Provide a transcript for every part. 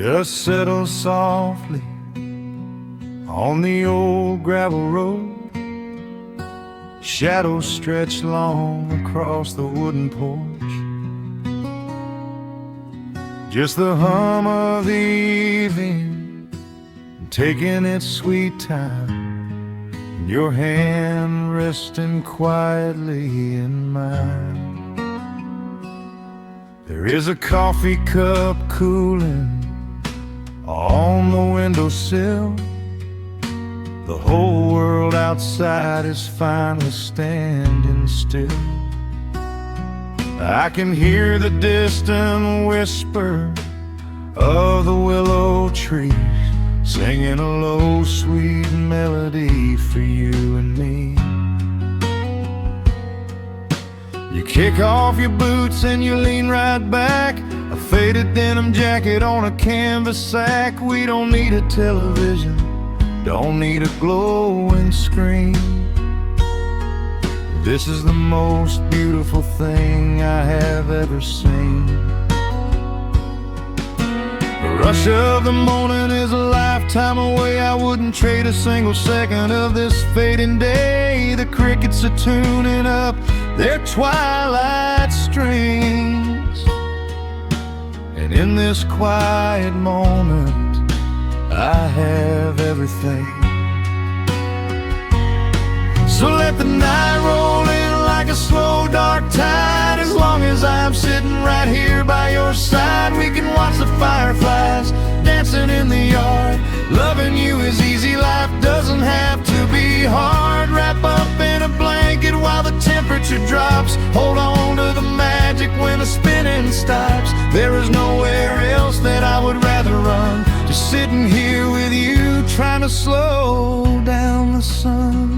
Dust settles softly on the old gravel road. Shadows stretch long across the wooden porch. Just the hum of the evening taking its sweet time, and your hand resting quietly in mine. There is a coffee cup cooling on the windowsill. The whole world outside is finally standing still. I can hear the distant whisper of the willow trees, singing a low, sweet melody for you and me. You kick off your boots and you lean right back, a faded denim jacket on a canvas sack. We don't need a television, don't need a glowing screen. This is the most beautiful thing I have ever seen. The rush of the morning is a lifetime away. I wouldn't trade a single second of this fading day. The crickets are tuning up their twilight strings, and in this quiet moment I have everything. So let the night roll in like a slow dark tide. As long as I'm sitting right here by your side, we can watch the fireflies dancing in the yard. Loving you is easy, life doesn't have to be hard. Wrap up in a blanket while the temperature drops. Hold on to the magic when the spinning stops. There is nowhere else that I would rather run, just sitting here with you, trying to slow down the sun.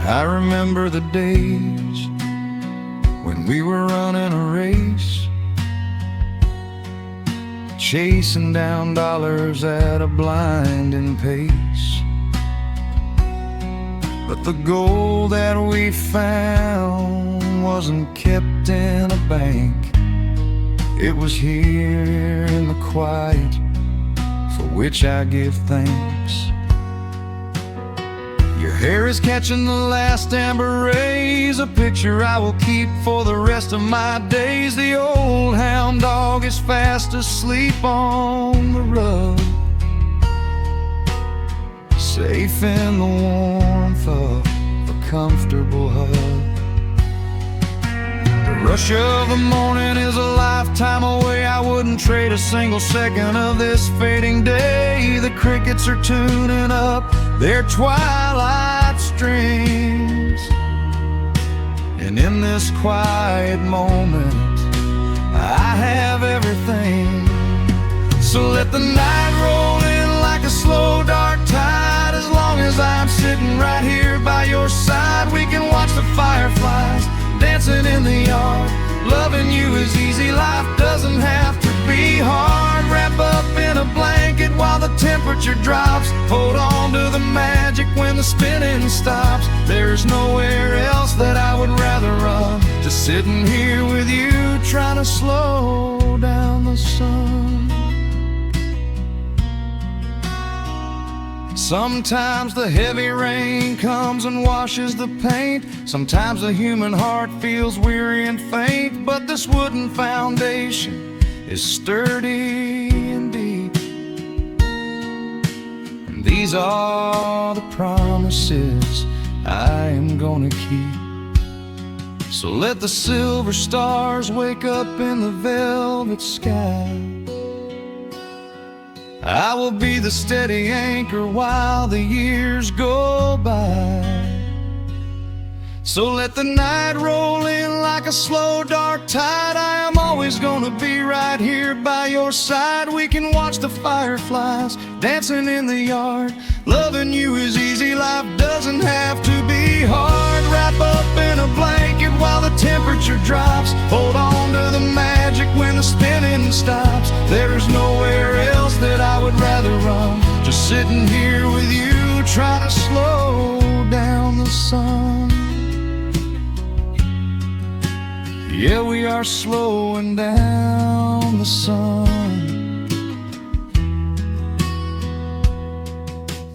I remember the days when we were running a race, chasing down dollars at a blinding pace. But the gold that we found wasn't kept in a bank. It was here in the quiet, for which I give thanks. Your hair is catching the last amber rays, a picture I will keep for the rest of my days. The old hound dog is fast asleep on the rug, safe in the warmth of a comfortable hug. The rush of the morning is a lifetime away. I wouldn't trade a single second of this fading day. The crickets are tuning up their twilight strings, and in this quiet moment I have everything. So let the night roll in like a slow dark tide. As long as I'm sitting right here by your side, we can watch the fireflies dancing in the yard. Loving you is easy, life doesn't have to be hard. Wrap up in a blanket while the temperature drops. Hold on to the magic when the spinning stops. There's nowhere else that I would rather run, just sitting here with you, trying to slow down the sun. Sometimes the heavy rain comes and washes the paint. Sometimes the human heart feels weary and faint. But this wooden foundation is sturdy and deep, and these are the promises I am gonna keep. So let the silver stars wake up in the velvet sky. I will be the steady anchor while the years go by. So let the night roll in like a slow dark tide. I am always gonna be right here by your side. We can watch the fireflies dancing in the yard. Loving you is easy, life doesn't have to be hard. Wrap up in a blanket while the temperature drops. Hold on to the magic when the spinning stops. There's nowhere else that I would rather run, just sitting here with you, trying to slow down sun. Yeah, we are slowing down the sun.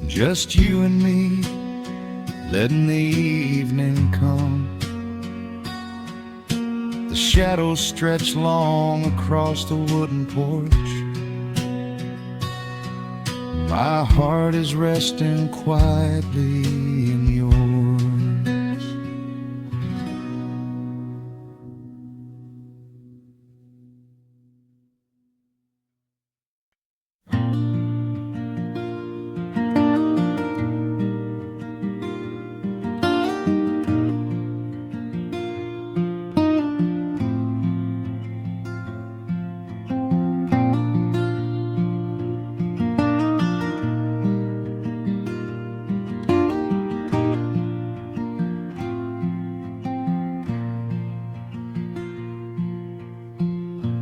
Just you and me, letting the evening come. The shadows stretch long across the wooden porch. My heart is resting quietly in yours.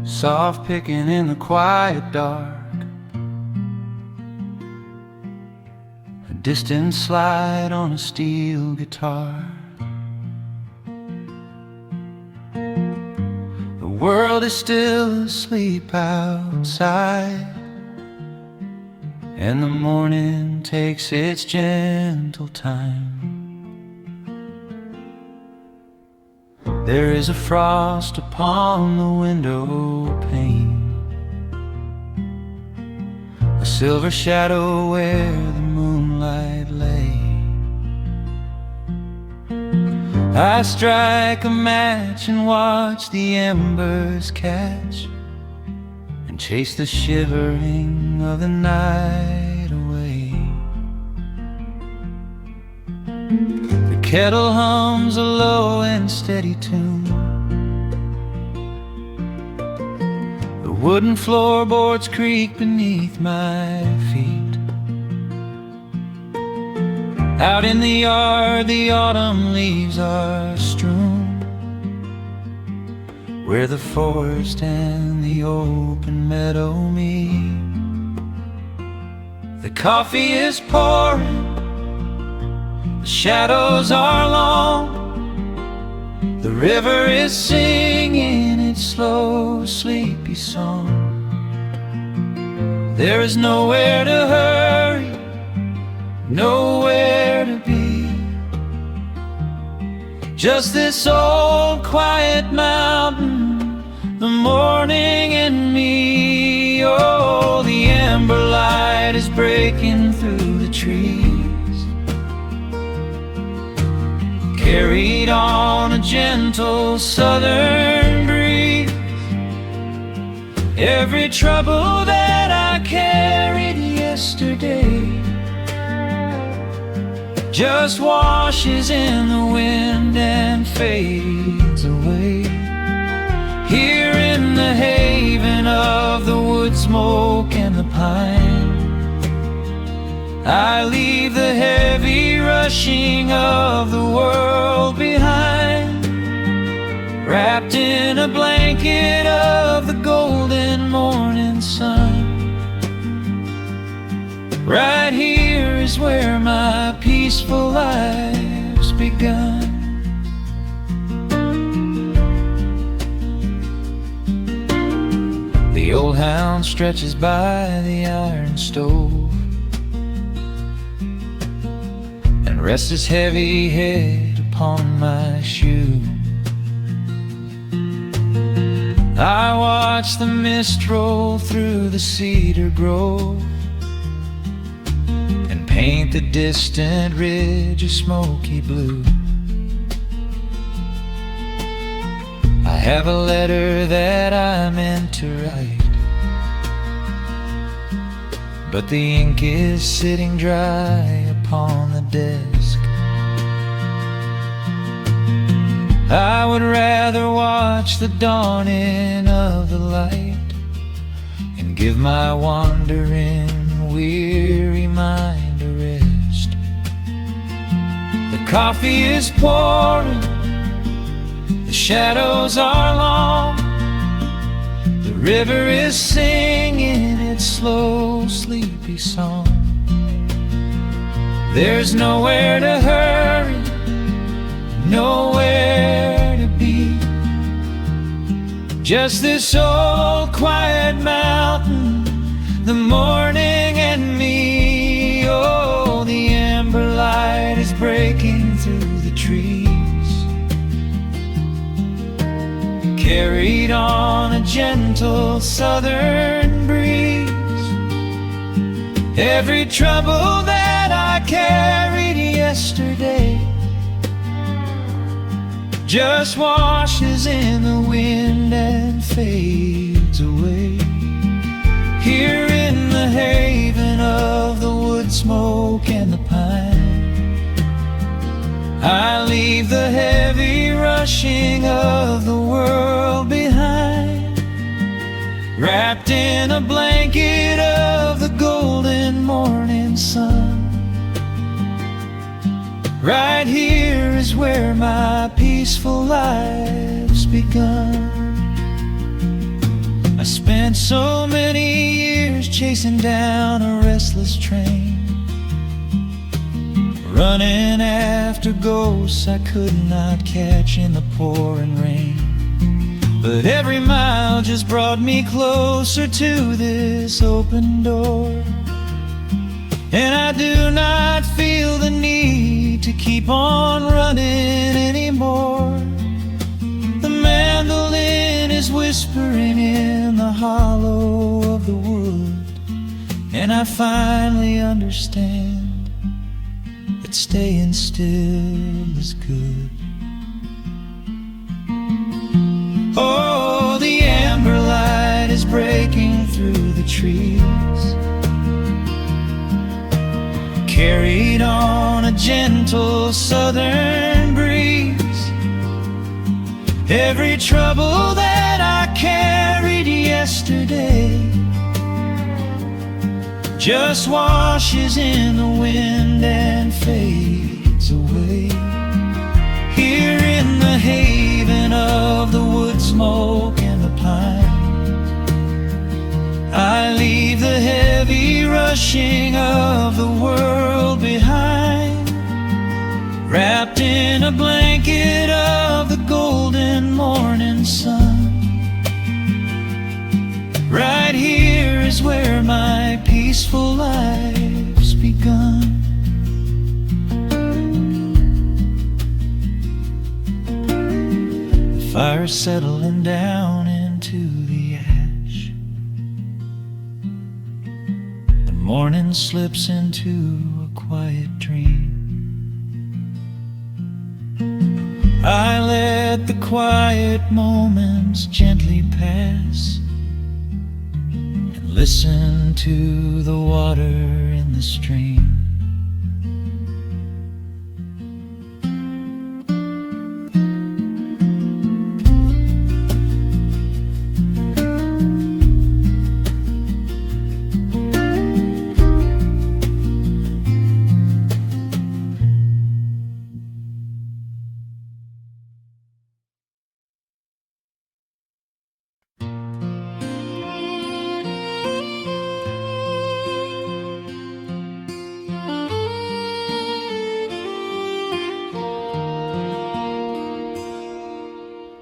Soft picking in the quiet dark, a distant slide on a steel guitar. The world is still asleep outside, and the morning takes its gentle time. There is a frost upon the window pane, a silver shadow where the moonlight lay. I strike a match and watch the embers catch, and chase the shivering of the night away. The kettle hums a low and steady tune. The wooden floorboards creak beneath my feet. Out in the yard, the autumn leaves are strewn, where the forest and the open meadow meet. The coffee is pouring, the shadows are long, the river is singing its slow, sleepy song. There is nowhere to hurry, nowhere to be, just this old quiet mountain, the morning and me. Oh, the amber light is breaking through the trees, carried on a gentle southern breeze. Every trouble that I carried yesterday just washes in the wind and fades away. Here in the haven of the wood smoke and the pine, I leave the heavy rushing of the world behind, wrapped in a blanket of the golden morning sun. Right here is where my peaceful life's begun. The old hound stretches by the iron stove and rests his heavy head upon my shoe. I watch the mist roll through the cedar grove and paint the distant ridge a smoky blue. I have a letter that I meant to write, but the ink is sitting dry upon the desk. I would rather watch the dawning of the light and give my wandering, weary mind a rest. The coffee is pouring, the shadows are long, the river is singing its slow, sleepy song. There's nowhere to hurry, nowhere to be. Just this old quiet mountain, the morning and me. Oh, the amber light is breaking through the trees, carried on a gentle southern breeze. Every trouble that I carried yesterday just washes in the wind and fades away. Here in the haven of the wood smoke and the pine, I leave the heavy rushing of the world behind, wrapped in a blanket of the golden morning sun. Right here is where my peaceful life's begun. I spent so many years chasing down a restless train, running after ghosts I could not catch in the pouring rain. But every mile just brought me closer to this open door, and I do not feel the need to keep on running anymore. The mandolin is whispering in the hollow of the wood, and I finally understand that staying still is good. Oh, the amber light is breaking through the trees, carried on a gentle southern breeze. Every trouble that I carried yesterday just washes in the wind and fades away. Here in the haven of the wood smoke and the pine, I leave the heavy rushing of the world behind, wrapped in a blanket of the golden morning sun. Right here is where my peaceful life's begun. The fire settling down into the ash, the morning slips into a quiet dream. I let the quiet moments gently pass and listen to the water in the stream.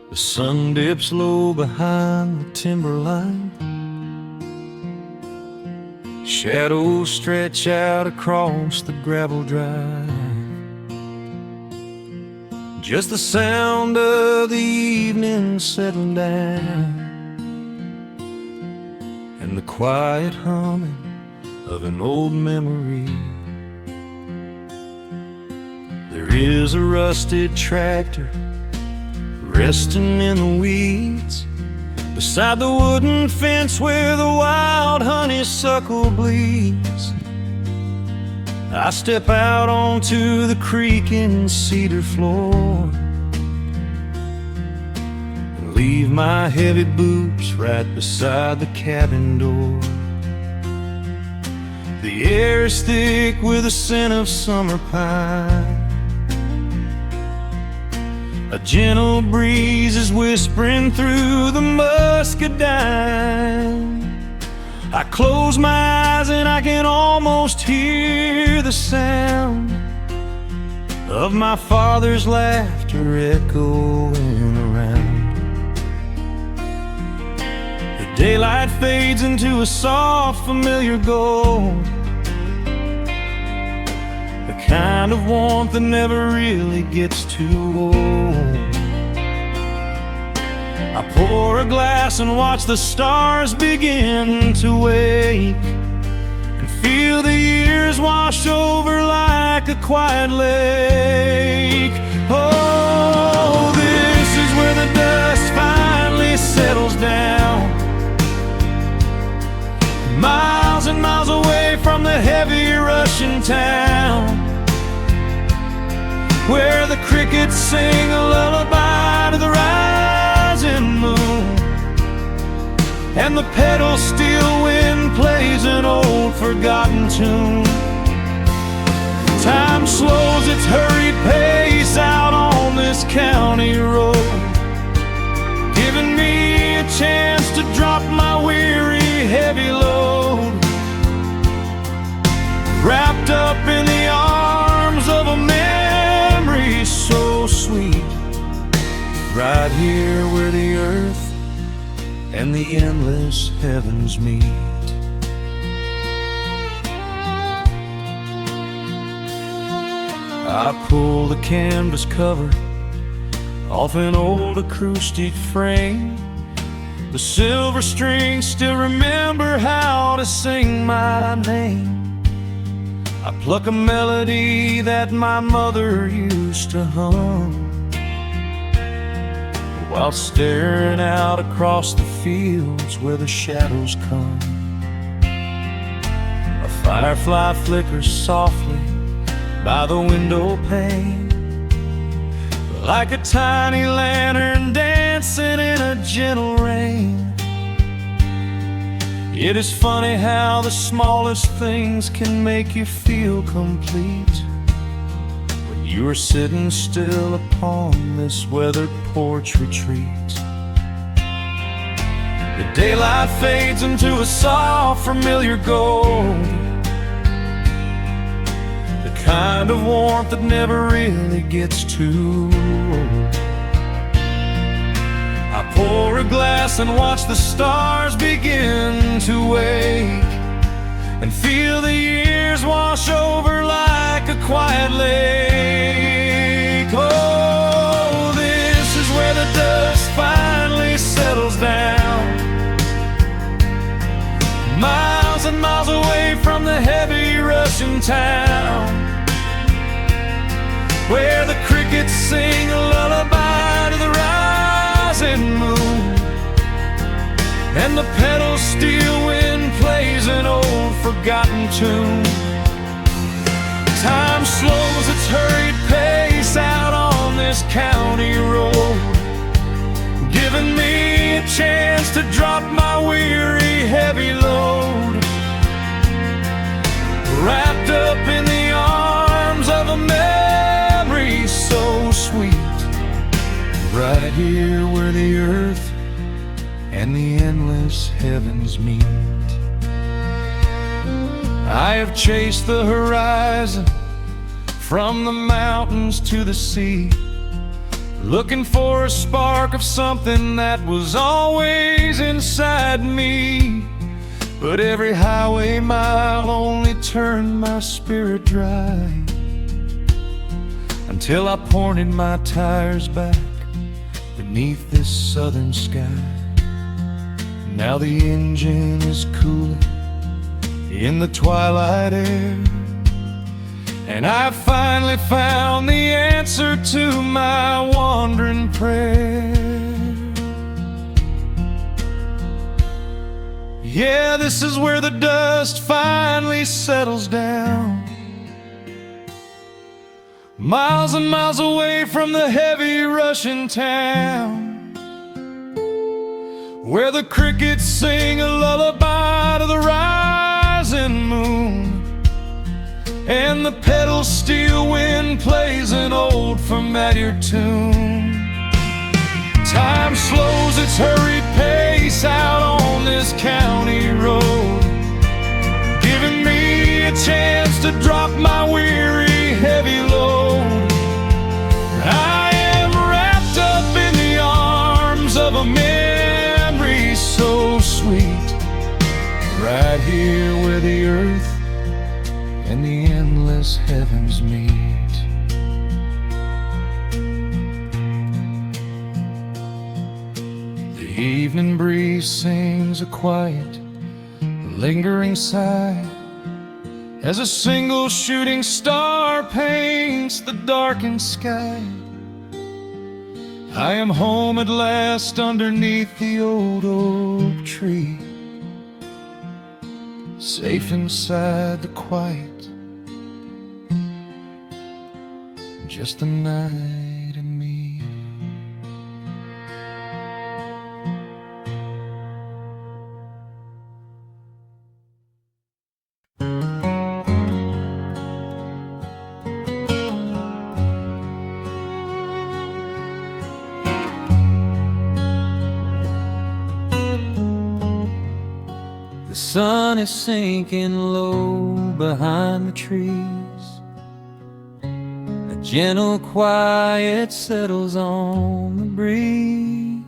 The sun dips low behind the timberline, shadows stretch out across the gravel drive. Just the sound of the evening settling down, and the quiet humming of an old memory. There is a rusted tractor resting in the weeds beside the wooden fence where the wild honeysuckle bleeds. I step out onto the creaking cedar floor and leave my heavy boots right beside the cabin door. The air is thick with the scent of summer pine. A gentle breeze is whispering through the muscadine. I close my eyes and I can almost hear the sound of my father's laughter echoing around. The daylight fades into a soft, familiar gold, the kind of warmth that never really gets too old. I pour a glass and watch the stars begin to wake, and feel the years wash over like a quiet lake. Oh, this is where the dust finally settles down, miles and miles away from the heavy Russian town, where the crickets sing a lullaby to the rising moon, and the pedal steel wind plays an old forgotten tune. Time slows its hurried pace out on this county road, giving me a chance to drop my weary, heavy load, wrapped up in the arms of a memory so sweet, right here where the earth and the endless heavens meet. I pull the canvas cover off an old acoustic frame. The silver strings still remember how to sing my name. I pluck a melody that my mother used to hum, while staring out across the fields where the shadows come. A firefly flickers softly by the window pane, like a tiny lantern dancing in a gentle rain. It is funny how the smallest things can make you feel complete, when you are sitting still upon this weathered porch retreat. The daylight fades into a soft, familiar gold, the kind of warmth that never really gets too old. I pour a glass and watch the stars begin to wake, and feel the years wash over like a quiet lake. Oh, this is where the dust finally settles down, miles and miles away from the heavy Russian town, where the crickets sing a lullaby to the rising moon, and the pedal steel wind plays an old forgotten tune. Time slows its hurried pace out on this county road, giving me a chance to drop my weary, heavy load, wrapped up in the arms of a memory so sweet, right here where the earth and the endless heavens meet. I have chased the horizon from the mountains to the sea, looking for a spark of something that was always inside me. But every highway mile only turned my spirit dry, until I pointed my tires back beneath this southern sky. Now the engine is cooling in the twilight air, and I've finally found the answer to my wandering prayer. Yeah, this is where the dust finally settles down, miles and miles away from the heavy Russian town, where the crickets sing a lullaby to the rising moon, and the pedal steel wind plays an old familiar tune. Time slows its hurried pace out on this county road, giving me a chance to drop my weary, heavy load, here where the earth and the endless heavens meet. The evening breeze sings a quiet, lingering sigh as a single shooting star paints the darkened sky. I am home at last underneath the old oak tree, safe inside the quiet, just the night and me. The sun is sinking low behind the trees. A gentle quiet settles on the breeze.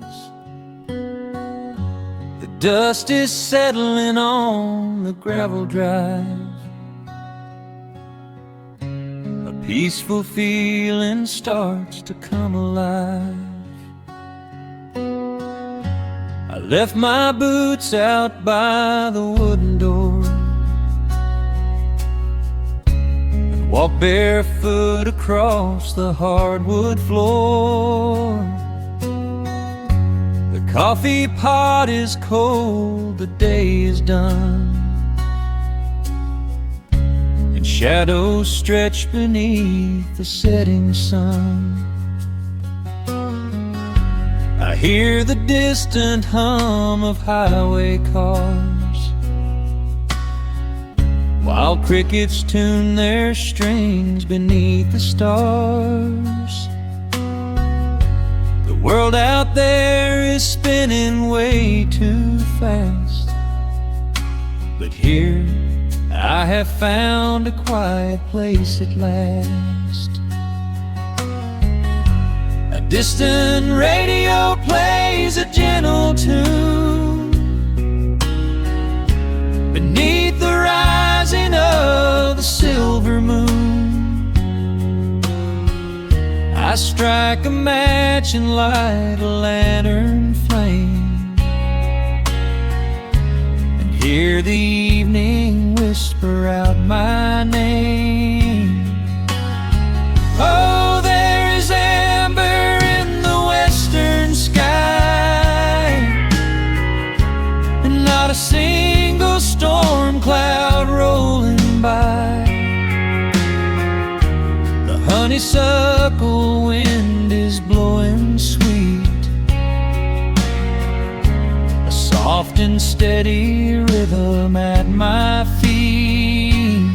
The dust is settling on the gravel drive. A peaceful feeling starts to come alive. I left my boots out by the wooden door and walked barefoot across the hardwood floor. The coffee pot is cold, the day is done, and shadows stretch beneath the setting sun. I hear the distant hum of highway cars, while crickets tune their strings beneath the stars. The world out there is spinning way too fast, but here I have found a quiet place at last. A distant radio plays a gentle tune beneath the rising of the silver moon. I strike a match and light a lantern flame, and hear the evening whisper out my name. Oh, there is amber in the western sky, and not a single storm cloud rolling by. The honeysuckle wind is blowing sweet, a soft and steady rhythm at my feet.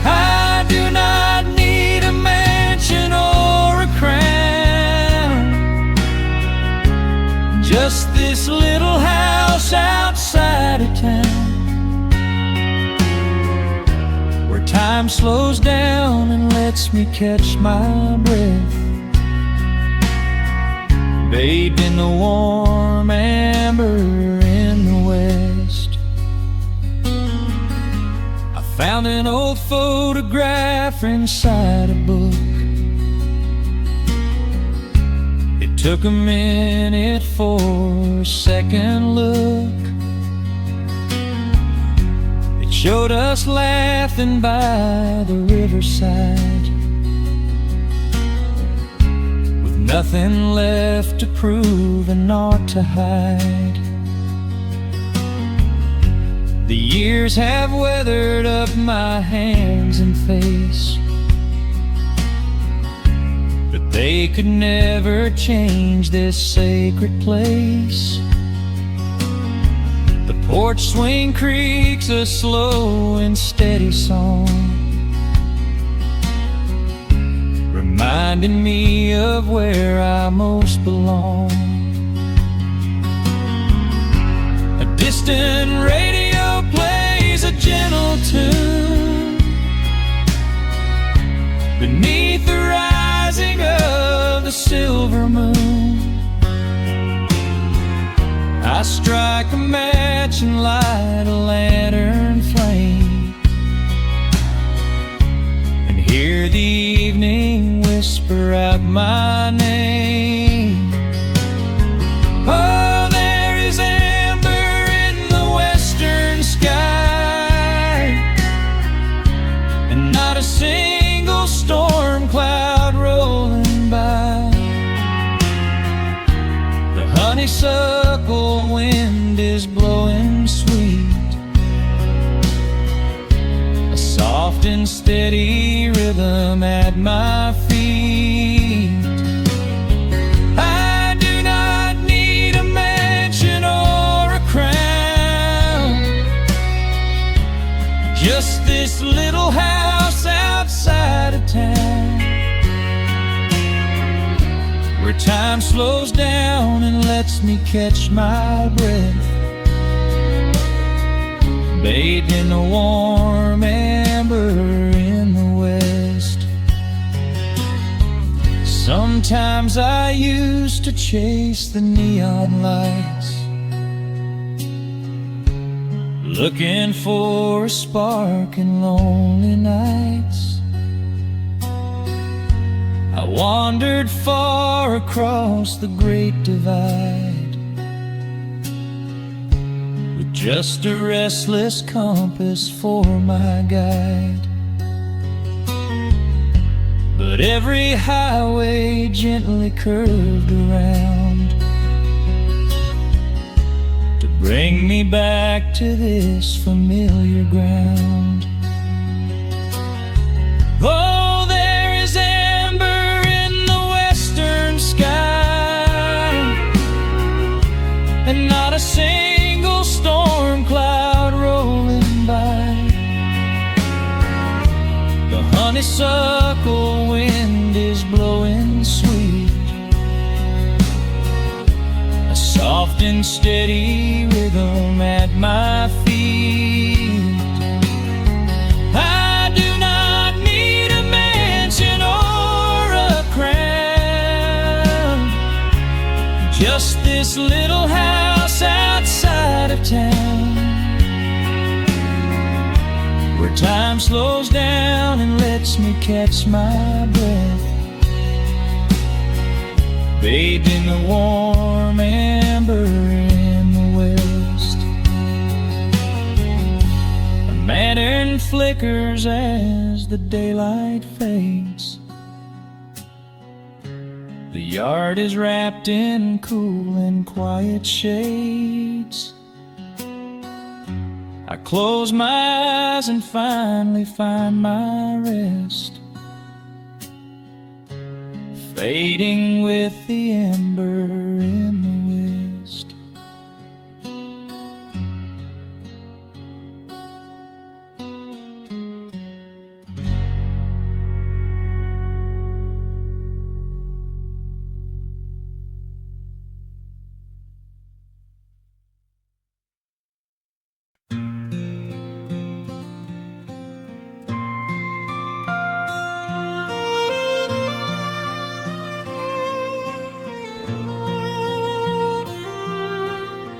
I do not need a mansion or a crown, just this little house outside of town, where time slows down and lets me catch my breath, bathed in the warm amber in the west. I found an old photograph inside a book. It took a minute for a second look. It showed us laughing by the riverside, with nothing left to prove and naught to hide. The years have weathered up my hands and face, but they could never change this sacred place. The porch swing creaks a slow and steady song, reminding me of where I most belong. A distant radio plays a gentle tune beneath the rising of the silver moon. I strike a match match and light a lantern flame, and hear the evening whisper out my name. Oh, there is amber in the western sky, and not a single storm cloud rolling by. The honeysuckle wind is blowing sweet, a soft and steady rhythm at my feet. I do not need a mansion or a crown, just this little house outside of town, where time slows down and lets me catch my breath, bathed in the warm amber in the west. Sometimes I used to chase the neon lights, looking for a spark in lonely nights. I wandered far across the great divide, with just a restless compass for my guide. But every highway gently curved around to bring me back to this familiar ground. Oh, there is amber in the western sky, and not a single storm cloud rolling by. The honeysuckle wind is blowing sweet, a soft and steady rhythm at my feet. I do not need a mansion or a crown, just this little house outside of town, where time slows down and lets me catch my breath, bathed in the warm amber in the west. A lantern flickers as the daylight fades. The yard is wrapped in cool and quiet shades. I close my eyes and finally find my rest, fading with the ember in the west.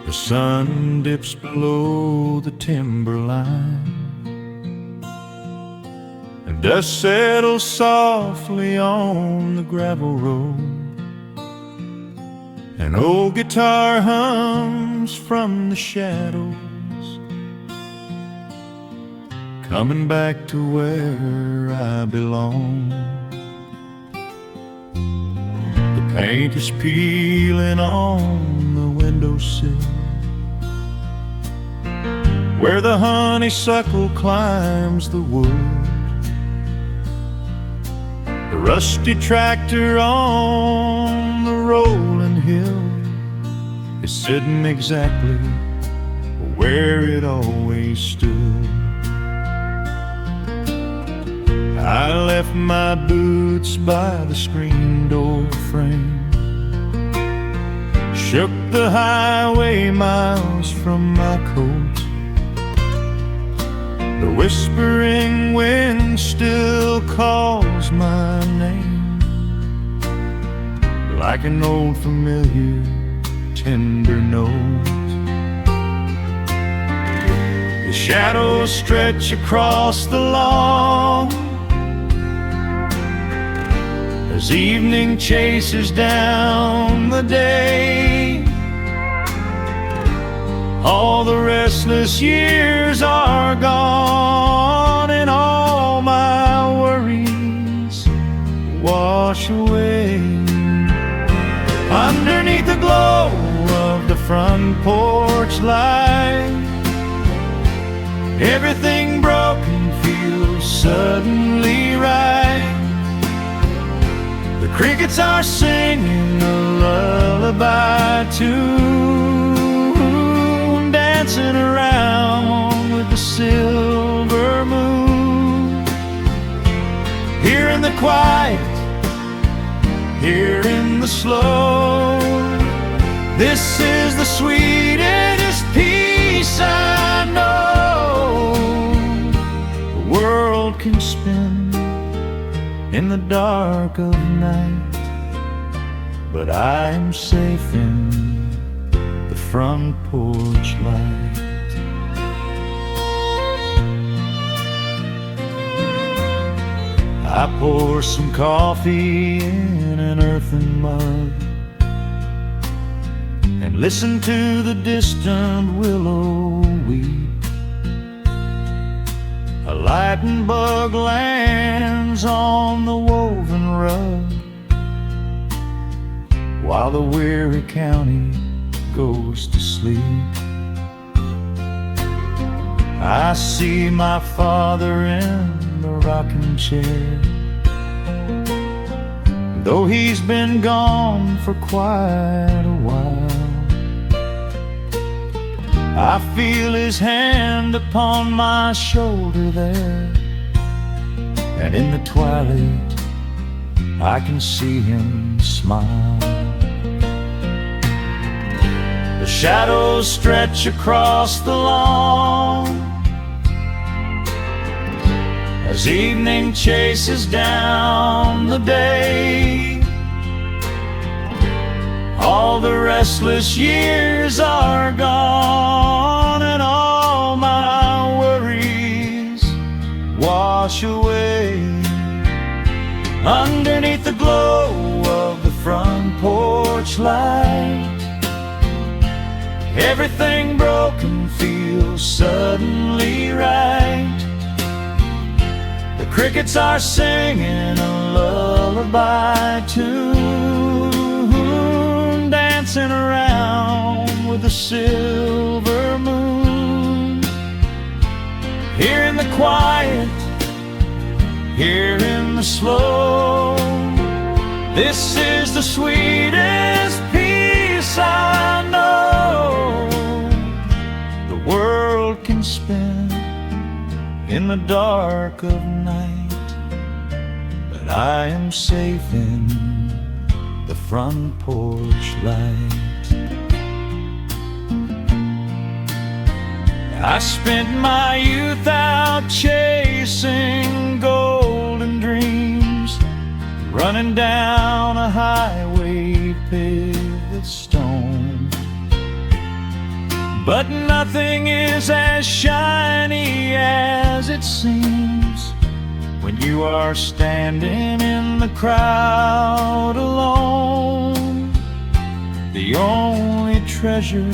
The sun dips below the timberline, and dust settles softly on the gravel road. An old guitar hums from the shadows, coming back to where I belong. The paint is peeling on the windowsill, where the honeysuckle climbs the wood. The rusty tractor on the rolling hill is sitting exactly where it always stood. I left my boots by the screen door frame, shook the highway miles from my coat. The whispering wind still calls my name, like an old familiar tender note. The shadows stretch across the lawn as evening chases down the day. All the restless years are gone, and all my worries wash away. Underneath the glow of the front porch light, everything broken feels suddenly right. The crickets are singing a lullaby tune, dancing around with the silver moon. Here in the quiet, here in the slow, this is the sweetest peace I know. The world can spin in the dark of night, but I am safe in the front porch light. I pour some coffee in an earthen mug and listen to the distant willow weep. A lightning bug lands on the woven rug while the weary county goes to sleep. I see my father in the rocking chair, though he's been gone for quite a while. I feel his hand upon my shoulder there, and in the twilight I can see him smile. The shadows stretch across the lawn as evening chases down the day. All the restless years are gone, and all my worries wash away. Underneath the glow of the front porch light, everything broken feels suddenly right. The crickets are singing a lullaby tune, dancing around with the silver moon. Here in the quiet, here in the slow, this is the sweetest peace I know. The world can spin in the dark of night, but I am safe in the front porch light. I spent my youth out chasing golden dreams, running down a highway paved with stone. But nothing is as shiny as it seems when you are standing in the crowd alone. The only treasure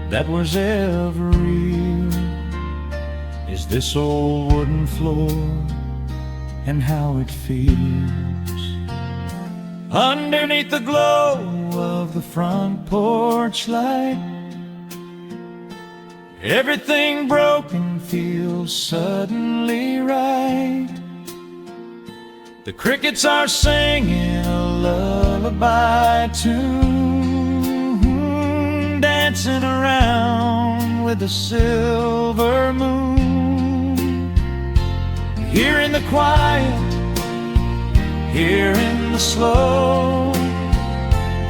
that was ever real is this old wooden floor and how it feels. Underneath the glow of the front porch light, everything broken feels suddenly right. The crickets are singing a lullaby tune, dancing around with the silver moon. Here in the quiet, here in the slow,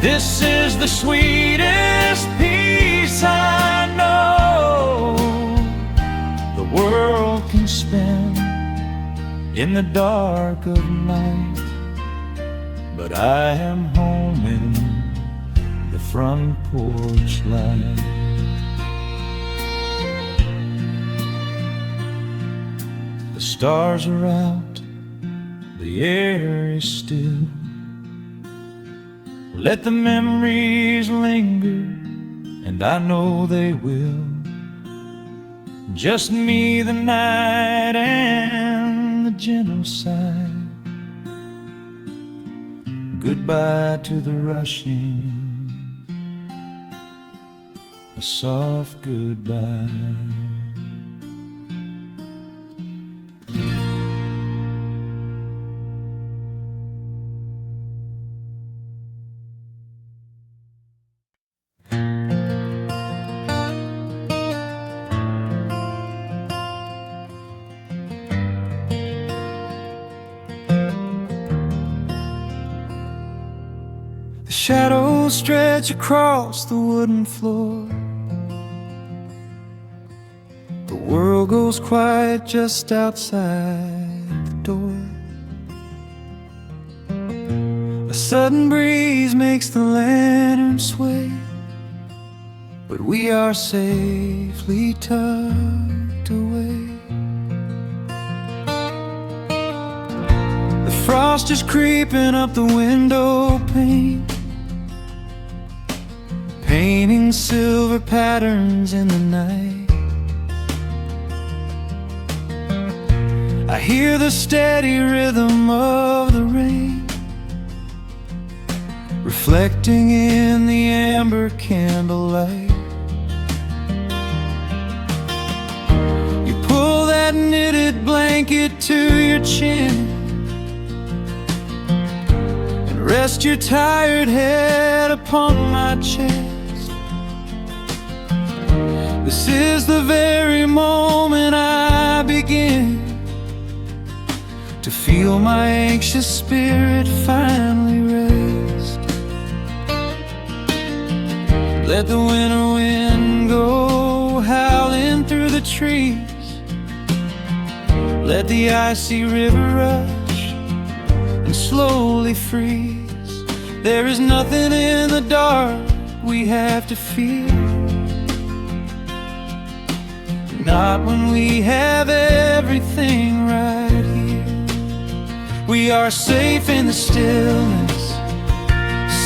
this is the sweetest peace I know. The world can spin in the dark of night, but I am home in the front porch light. The stars are out, the air is still. Let the memories linger, and I know they will. Just me, the night, and the gentle sigh. Goodbye to the rushing, a soft goodbye. The shadows stretch across the wooden floor. The world goes quiet just outside the door. A sudden breeze makes the lantern sway, but we are safely tucked away. The frost is creeping up the window pane, painting silver patterns in the night. I hear the steady rhythm of the rain, reflecting in the amber candlelight. You pull that knitted blanket to your chin and rest your tired head upon my chest. This is the very moment I begin to feel my anxious spirit finally rest. Let the winter wind go howling through the trees. Let the icy river rush and slowly freeze. There is nothing in the dark we have to fear, not when we have everything right here. We are safe in the stillness,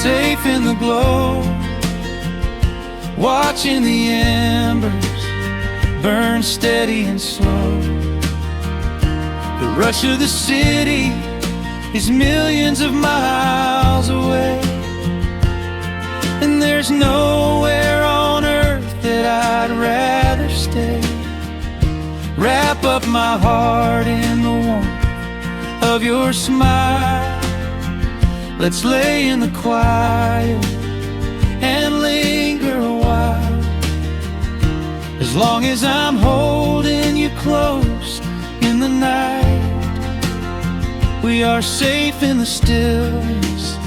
safe in the glow, watching the embers burn steady and slow. The rush of the city is millions of miles away, and there's nowhere on earth that I'd rather stay. Wrap up my heart in the warmth of your smile. Let's lay in the quiet and linger a while. As long as I'm holding you close in the night, we are safe in the stillness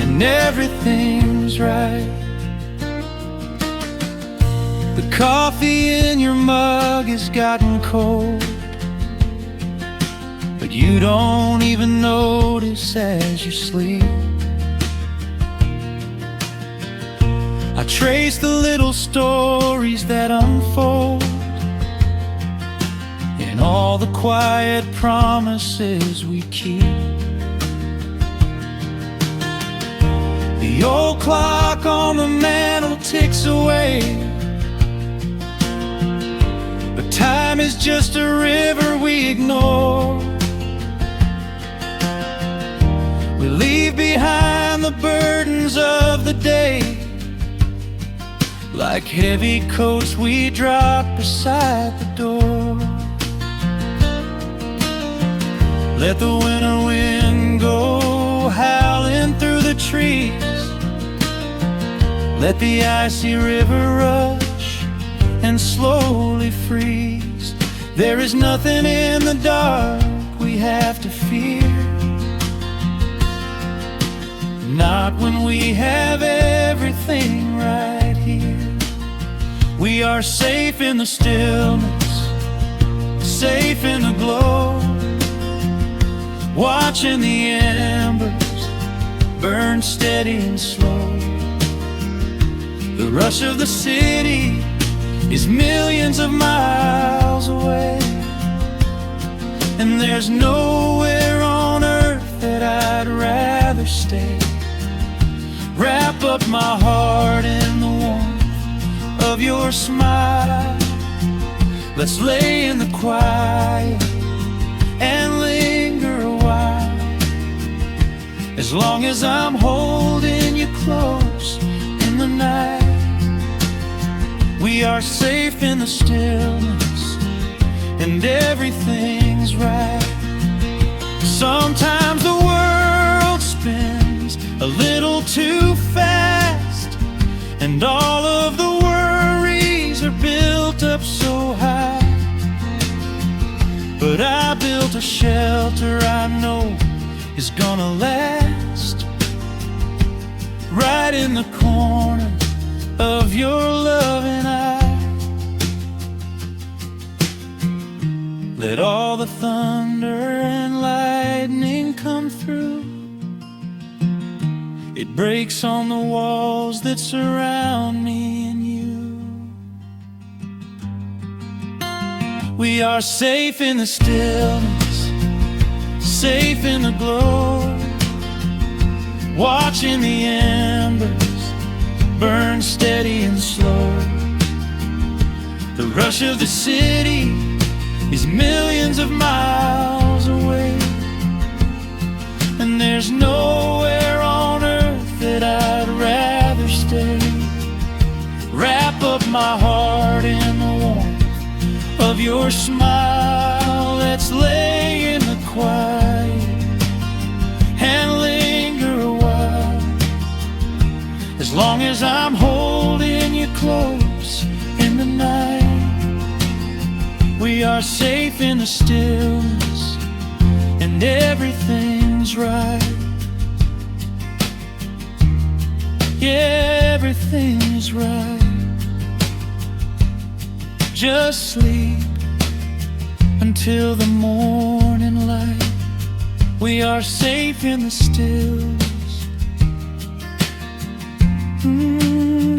and everything's right. The coffee in your mug has gotten cold, but you don't even notice as you sleep. I trace the little stories that unfold in all the quiet promises we keep. The old clock on the mantel ticks away, but time is just a river we ignore. We leave behind the burdens of the day, like heavy coats we drop beside the door. Let the winter wind go howling through the trees. Let the icy river rush and slowly freeze. There is nothing in the dark we have to fear, not when we have everything right here. We are safe in the stillness, safe in the glow, watching the embers burn steady and slow. The rush of the city is millions of miles away, and there's nowhere on earth that I'd rather stay. Wrap up my heart in the warmth of your smile. Let's lay in the quiet and linger a while. As long as I'm holding you close in the night, we are safe in the stillness, and everything's right. Sometimes the world spins a little too fast, and all of the worries are built up so high. But I built a shelter I know is gonna last, right in the corner of your loving eye. Let all the thunder and lightning come through. It breaks on the walls that surround me and you. We are safe in the stillness, safe in the glow, watching the embers burn steady and slow. The rush of the city is millions of miles away, and there's nowhere on earth that I'd rather stay. Wrap up my heart in the warmth of your smile. Let's lay in the quiet and linger a while. As long as I'm holding you close in the night, we are safe in the stillness, and everything's right. Yeah, everything's right. Just sleep until the morning light. We are safe in the stillness,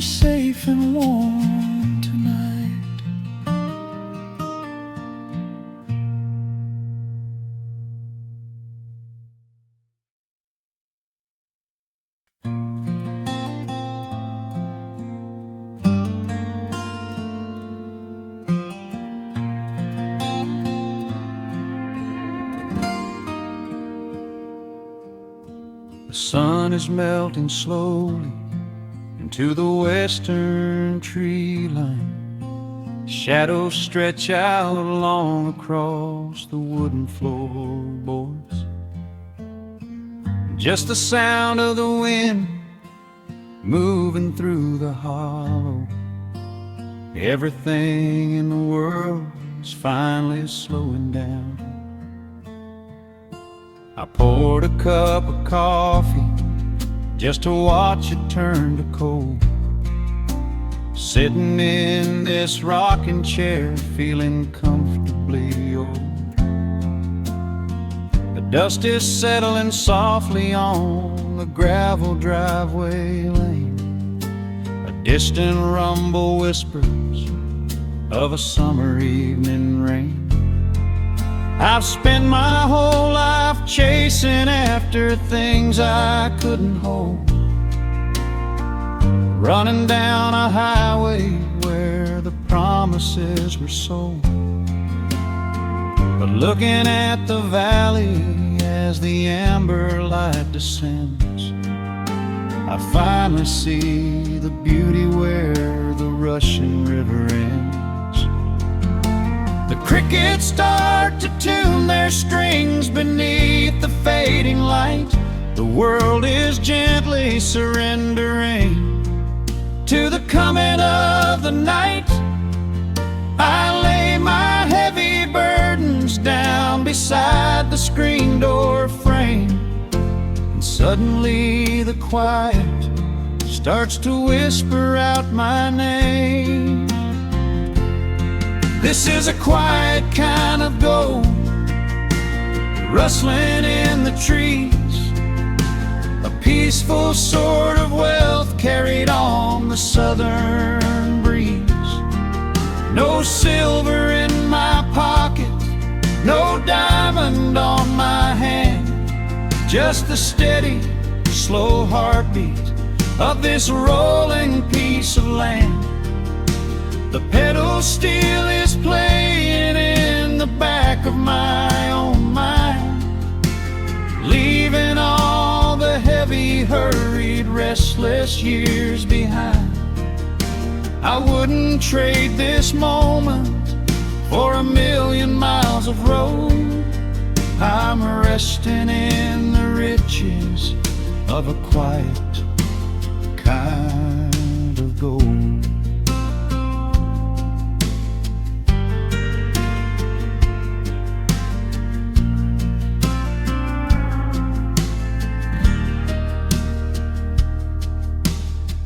safe and warm tonight. The sun is melting slowly into the western tree line. Shadows stretch out long across the wooden floorboards. Just the sound of the wind moving through the hollow. Everything in the world is finally slowing down. I poured a cup of coffee just to watch it turn to cold. Sitting in this rocking chair, feeling comfortably old. The dust is settling softly on the gravel driveway lane. A distant rumble whispers of a summer evening rain. I've spent my whole life chasing after things I couldn't hold, running down a highway where the promises were sold. But looking at the valley as the amber light descends, I finally see the beauty where the rushing river ends. The crickets start to tune their strings beneath the fading light. The world is gently surrendering to the coming of the night. I lay my heavy burdens down beside the screen door frame, and suddenly the quiet starts to whisper out my name. This is a quiet kind of gold, rustling in the trees, a peaceful sort of wealth carried on the southern breeze. No silver in my pocket, no diamond just the steady, slow heartbeat of this rolling piece of land. The pedal steel is playing in the back of my own mind, leaving all the heavy, hurried, restless years behind. I wouldn't trade this moment for 1,000,000 miles of road. I'm resting in the riches of a quiet kind of gold.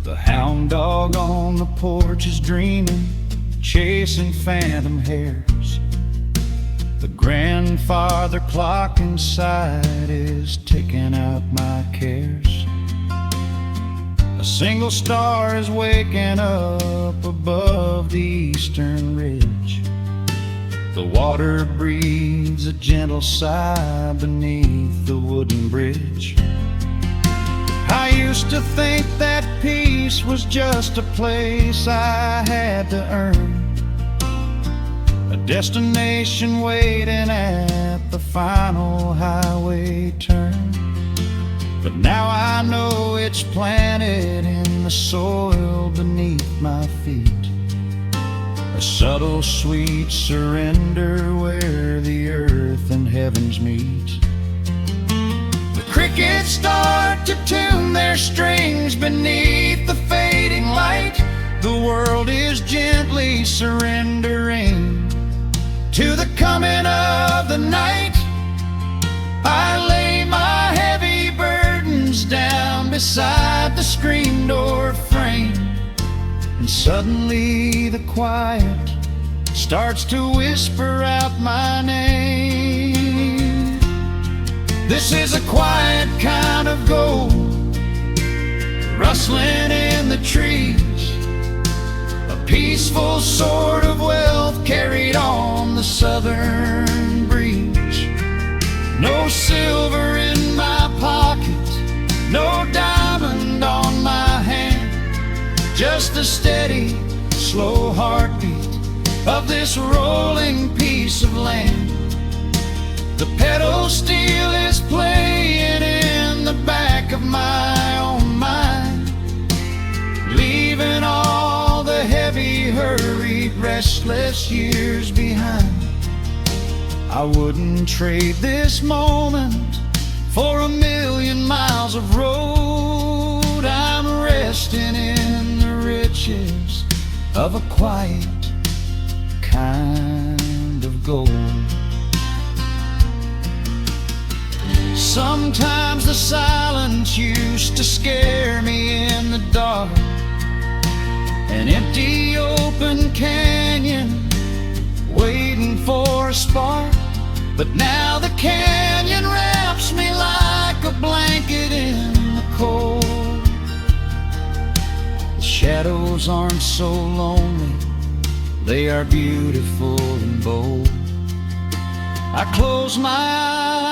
The hound dog on the porch is dreaming, chasing phantom hares. The grandfather clock inside is ticking out my cares. A single star is waking up above the eastern ridge. The water breathes a gentle sigh beneath the wooden bridge. I used to think that peace was just a place I had to earn, a destination waiting at the final highway turn. But now I know it's planted in the soil beneath my feet, a subtle sweet surrender where the earth and heavens meet. The crickets start to tune their strings beneath the fading light. The world is gently surrendering to the coming of the night. I lay my heavy burdens down beside the screen door frame, and suddenly the quiet starts to whisper out my name. This is a quiet kind of gold, rustling in the trees, a peaceful sort of wealth carried on the southern breeze. No silver in my pocket, no diamond on my hand, just the steady, slow heartbeat of this rolling piece of land. The pedal steel is playing in the back of my own mind, leaving all the heavy, hurried, restless years behind. I wouldn't trade this moment for 1,000,000 miles of road. I'm resting in the riches of a quiet kind of gold. Sometimes the silence used to scare me in the dark, an empty open canyon waiting for a spark. But now the canyon wraps me like a blanket in the cold. The shadows aren't so lonely, they are beautiful and bold. I close my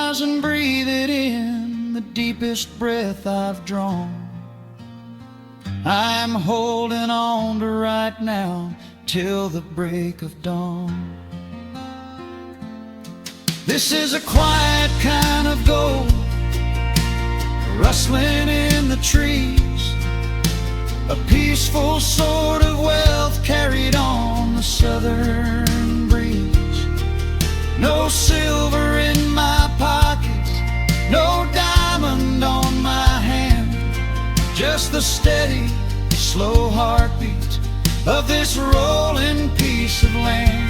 eyes and breathe it in, the deepest breath I've drawn. I'm holding on to right now till the break of dawn. This is a quiet kind of gold, rustling in the trees, a peaceful sort of wealth carried on the southern breeze. No silver in my pocket, no diamond on my hand, just the steady, slow heartbeat of this rolling piece of land.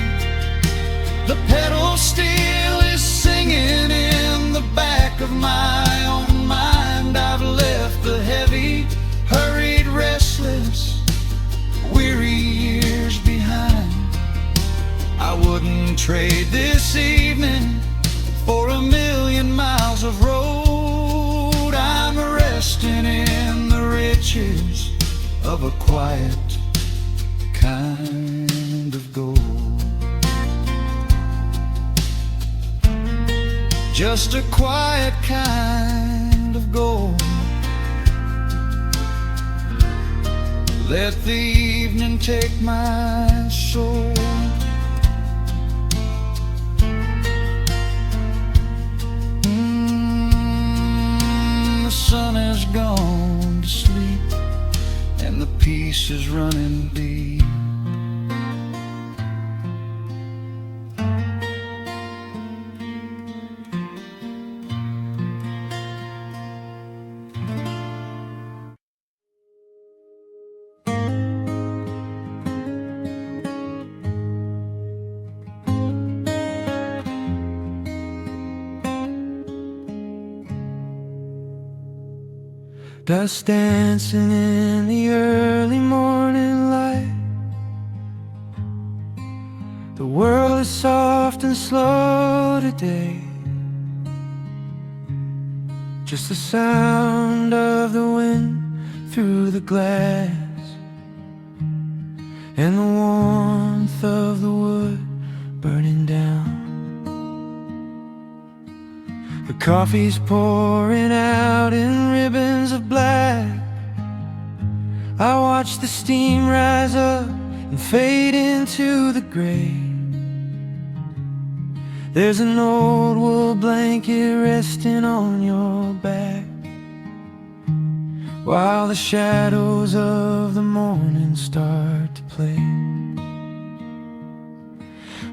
The pedal steel is singing in the back of my own mind. I've left the heavy, hurried, restless, weary years behind. I wouldn't trade this evening for 1,000,000 miles of road. I'm resting in the riches of a quiet kind of gold. Just a quiet kind Let the evening take my soul. The sun has gone to sleep, and the peace is running deep. Dust dancing in the early morning light. The world is soft and slow today. Just the sound of the wind through the glass, and the warmth of the wood burning down. The coffee's pouring out in ribbons of black. I watch the steam rise up and fade into the gray. There's an old wool blanket resting on your back, while the shadows of the morning start to play.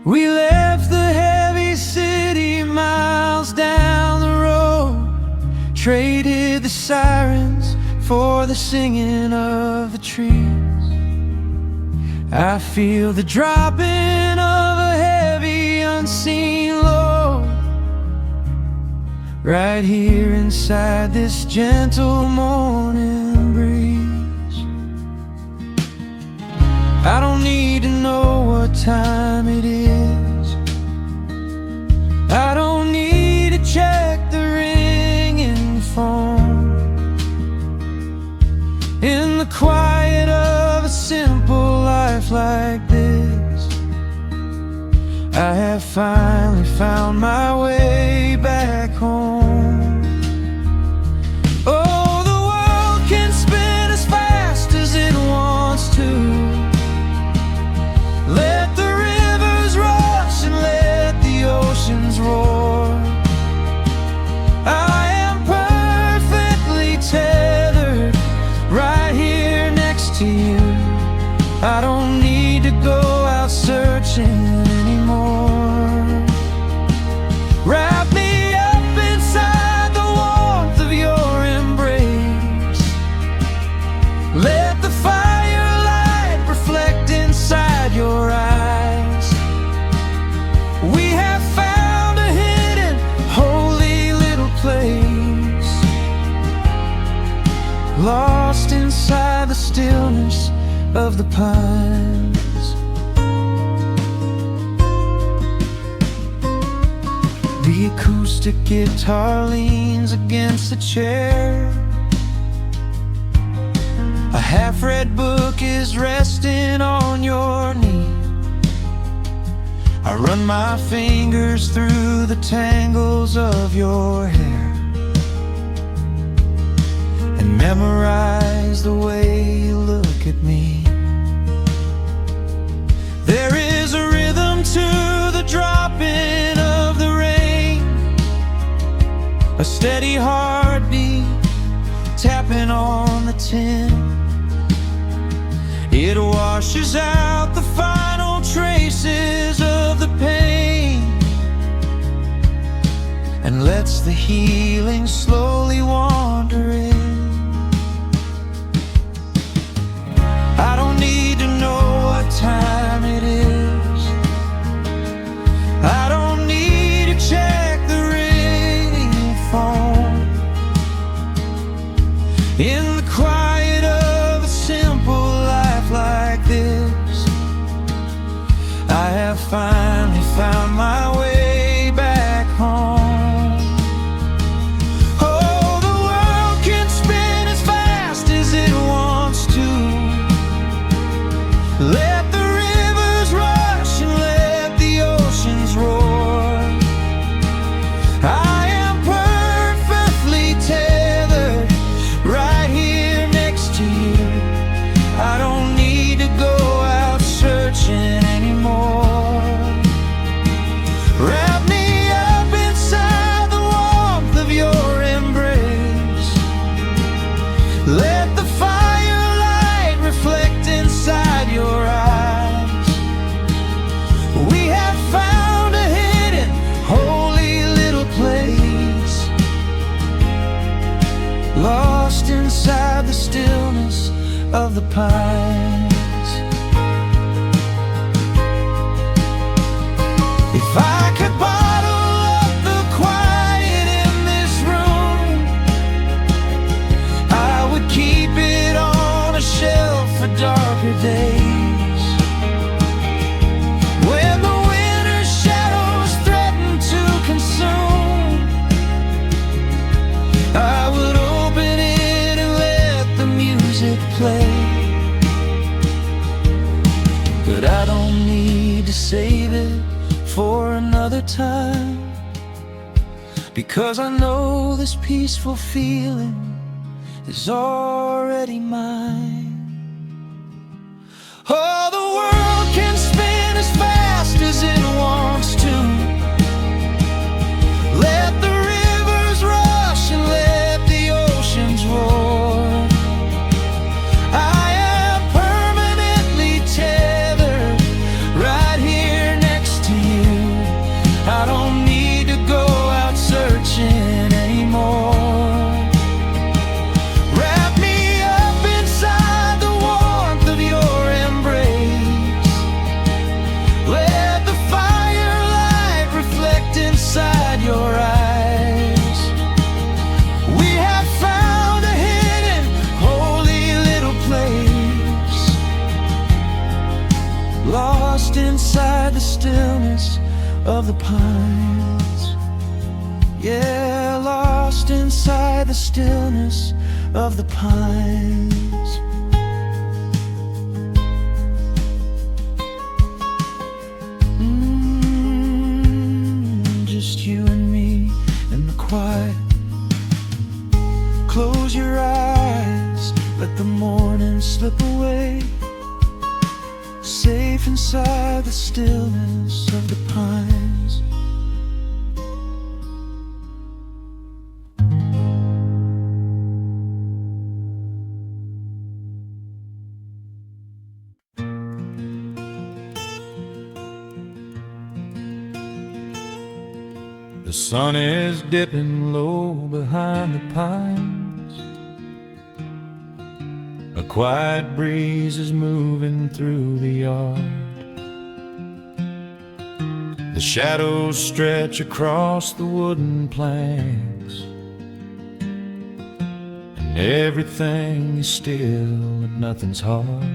We left the heavy city miles down the road, traded the sirens for the singing of the trees. I feel the dropping of a heavy unseen load right here inside this gentle morning breeze. I don't need to know what time it is. I don't need to check the ringing phone. In the quiet of a simple life like this, I have finally found my way back home. Oh, the world can spin as fast as it wants to. Let the rivers rush and let the oceans roar. I am perfectly tethered right here next to you. I don't need to go out searching anymore. Wrap me up inside the warmth of your embrace. Let the firelight reflect inside your eyes. We have found a hidden, holy little place, lost inside the stillness of the pines. The acoustic guitar leans against the chair. A half-read book is resting on your knee. I run my fingers through the tangles of your hair and memorize the way you look at me. There is a rhythm to the dropping of the rain, a steady heartbeat tapping on the tin. It washes out the final traces of the pain and lets the healing slowly wander in. I don't need to know what time it is. I don't need to check the ringing phone. In the quiet of a simple life like this, I have finally found my way back home. Oh, the world can of the pines. If I could bottle up the quiet in this room, I would keep it on a shelf for darker days. When the winter's shadows threaten to consume, I would open it and let the music play. But I don't need to save it for another time, because I know this peaceful feeling is already mine. Oh, the world can spin as fast as it wants to. Let the rivers rush and let the oceans roar. I am permanently tethered right here next to you. I don't need to go out searching anymore. Wrap me up inside the warmth of your embrace. Let the firelight reflect inside your eyes. We have found a hidden, holy little place, lost inside the stillness of the pines. Yeah, lost inside the stillness of the pines. Just you and me in the quiet. Close your eyes, let the morning slip away, safe inside the stillness of the pines. The sun is dipping low behind the pines. A quiet breeze is moving through the yard. The shadows stretch across the wooden planks, and everything is still and nothing's hard.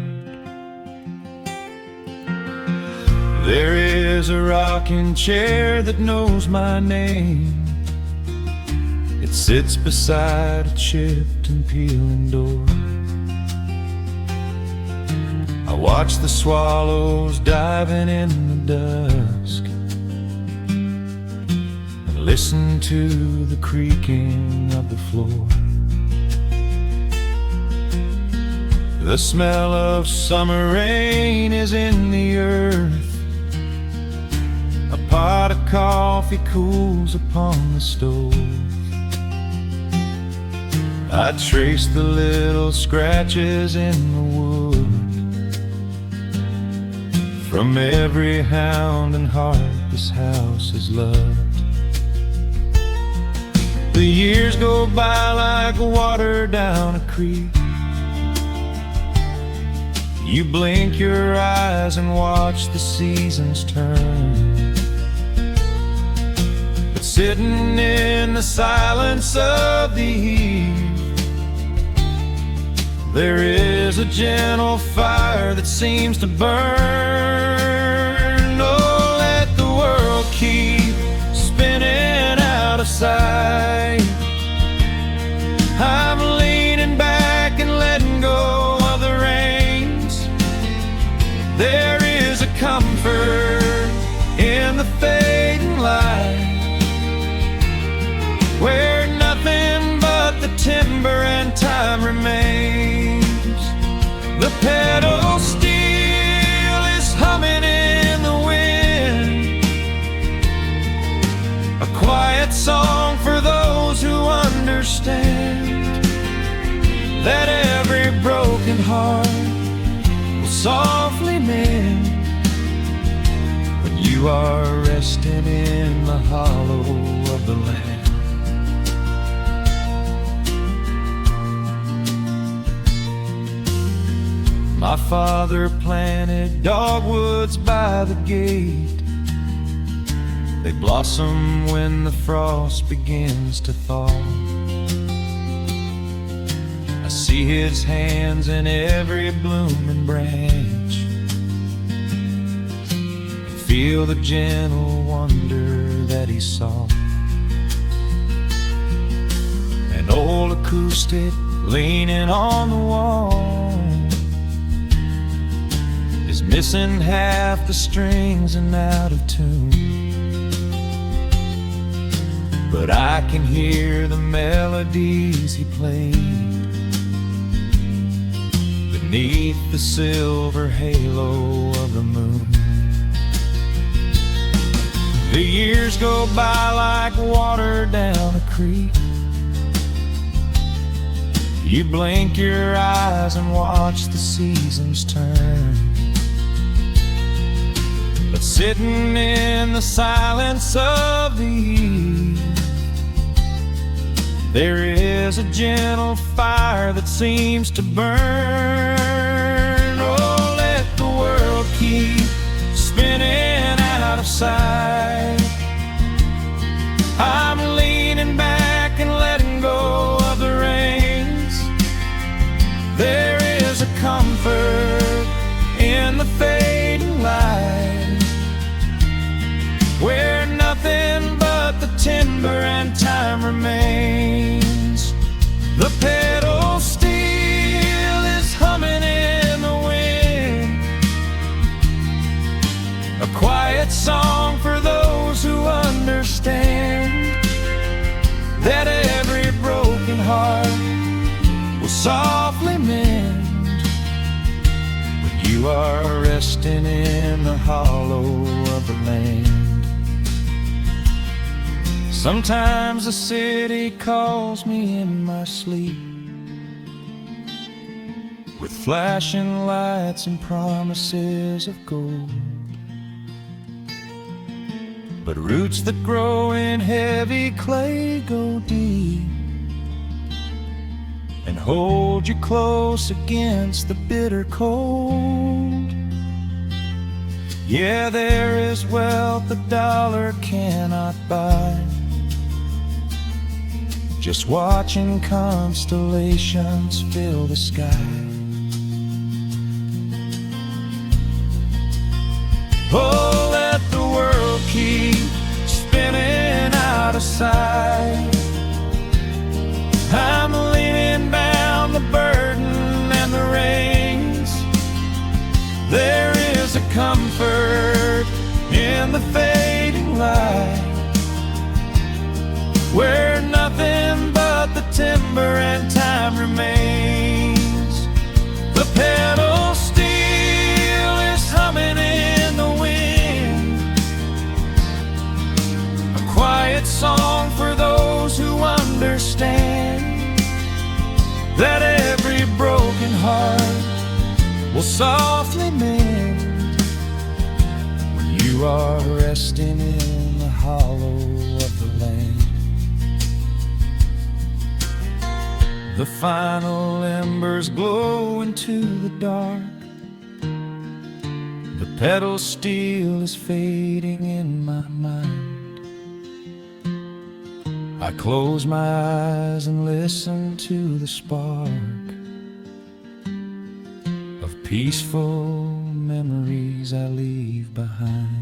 There is a rocking chair that knows my name. It sits beside a chipped and peeling door. I watch the swallows diving in the dusk and listen to the creaking of the floor. The smell of summer rain is in the earth. A pot of coffee cools upon the stove. I trace the little scratches in the wood from every hound and heart this house has loved. The years go by like water down a creek. You blink your eyes and watch the seasons turn. But sitting in the silence of the eve, there is a gentle fire that seems to burn. Oh, let the world keep spinning out of sight. I'm leaning back and letting go of the reins. There is a comfort in the fading light, where nothing but the timber and time remains. The pedal steel is humming in the wind, a quiet song for those who understand that every broken heart will softly mend when you are resting in the hollow of the land. My father planted dogwoods by the gate. They blossom when the frost begins to thaw. I see his hands in every blooming branch, and feel the gentle wonder that he saw. An old acoustic leaning on the wall is missing half the strings and out of tune, but I can hear the melodies he played beneath the silver halo of the moon. The years go by like water down a creek. You blink your eyes and watch the seasons turn, but sitting in the silence of the eve, there is a gentle fire that seems to burn. Oh, let the world keep spinning out of sight. I'm leaning back and letting go of the reins. There is a comfort in the fading light, where nothing but the timber and time remains. The pedal steel is humming in the wind, a quiet song for those who understand that every broken heart will softly mend when you are resting in the hollow of the land. Sometimes the city calls me in my sleep, with flashing lights and promises of gold, but roots that grow in heavy clay go deep and hold you close against the bitter cold. Yeah, there is wealth a dollar cannot buy, just watching constellations fill the sky. Oh, let the world keep spinning out of sight. I'm leaning down the burden and the reins. There is a comfort in the fading light, where nothing but the timber and time remains. The pedal steel is humming in the wind, a quiet song for those who understand that every broken heart will softly mend when you are resting in the hollow of the land. The final embers glow into the dark. The pedal steel is fading in my mind. I close my eyes and listen to the spark of peaceful memories I leave behind.